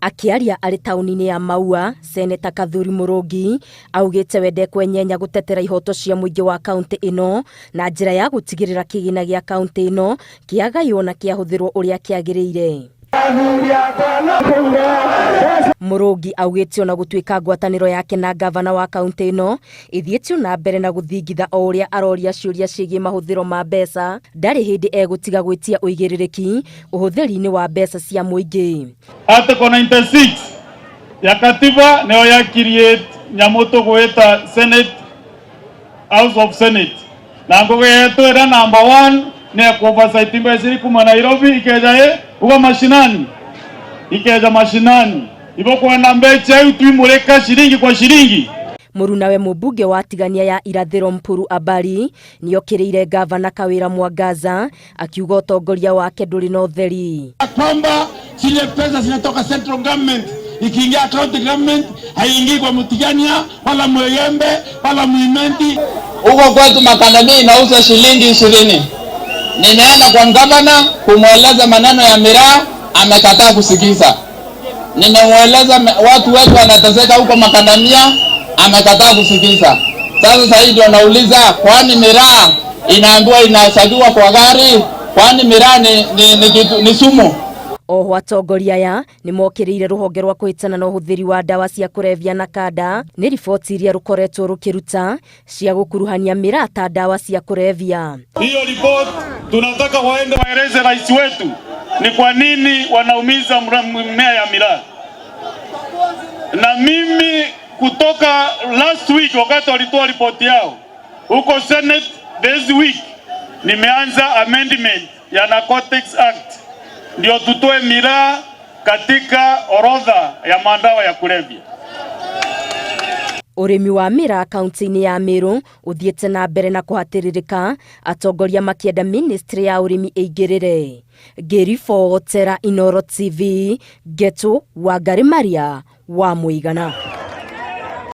Akiaria arĩ taũni-inĩ ya Maua, Seneta Kathuri Mũrũngi augĩte wende kwenyenya gũtetera ihoto cia mũingĩ wa kaunti ĩno na njĩra ya gũtigĩrĩra kĩgĩna gĩa kaunti ĩno kĩagaywo na kĩahũthĩrwo ũrĩa kĩagĩrĩire. Mũrũngi augĩte ona gũtuĩka ngwatanĩro yake na gavana wa kaunti ĩno ithiĩtio na mbere na gũthingitha o ũrĩa aroria ciũria ciĩgiĩ mahũthĩro ma mbeca, ndarĩ hĩndĩ egũtiga gwĩtia ũigĩrĩrĩki ũhũthĩri-inĩ wa mbeca cia mũingĩ. Article 96 ya katiba nĩyo ya create nyamũ tũgwĩta Senate, House of Senate, na ngũgĩetwo ĩra number 1 nĩ oversight mbeca kuma Nairobi ikeja uga mashinani, ikeja mashinani ibo kwenda mbeca tuimureka ciringi kwa ciringi. Mũru nawe mũmbunge wa tigania ya irathĩro Mpuru Abari nĩokĩrĩire gavana Kawĩra Mwangaza akiuga ũtongoria wake ndũrĩ na ũtheri. Kwamba zile pesa zinatoka central government ikiingia county government haingii kwa Mutigania wala Mweyembe wala Muimenti. Huko kwetu makandamia inauza shilingi 20. Nimeenda kwa gavana kumweleza maneno ya miraa, amekataa kusikiza. Nimemweleza watu wetu wanateseka huko makandamia, amekataa kusikiza. Sasa hivi ndio nauliza, kwani miraa inaambiwa inasagiwa kwa gari? Kwani miraa ni sumu? Oho atongoria aya nĩmokĩrĩire rũhonge rwa kũhĩtana na ũhũthĩri wa ndawa cia kũrebia na kanda nĩ riboti iria rũkoretwo rũkĩruta cia gũkuruhania miraa ta ndawa cia kũrebia. Hiyo report tunataka waende waeleze rais wetu ni kwa nini wanaumiza mmea ya miraa. Na mimi kutoka last week wakati walitoa ripoti yao huko Senate this week nimeanza amendment ya Narcotics Act ndio tutoe miraa katika orodha ya madawa ya kulevya. Ũrĩmi wa miraa kaunti-inĩ ya Meru ũthiĩte na mbere na kũhatĩrĩrĩka, atongoria makĩenda ministry ya ũrĩmi ĩingĩrĩre. Ngĩribotera Inooro TV, Geto wa Ngari Maria wa Mũigana.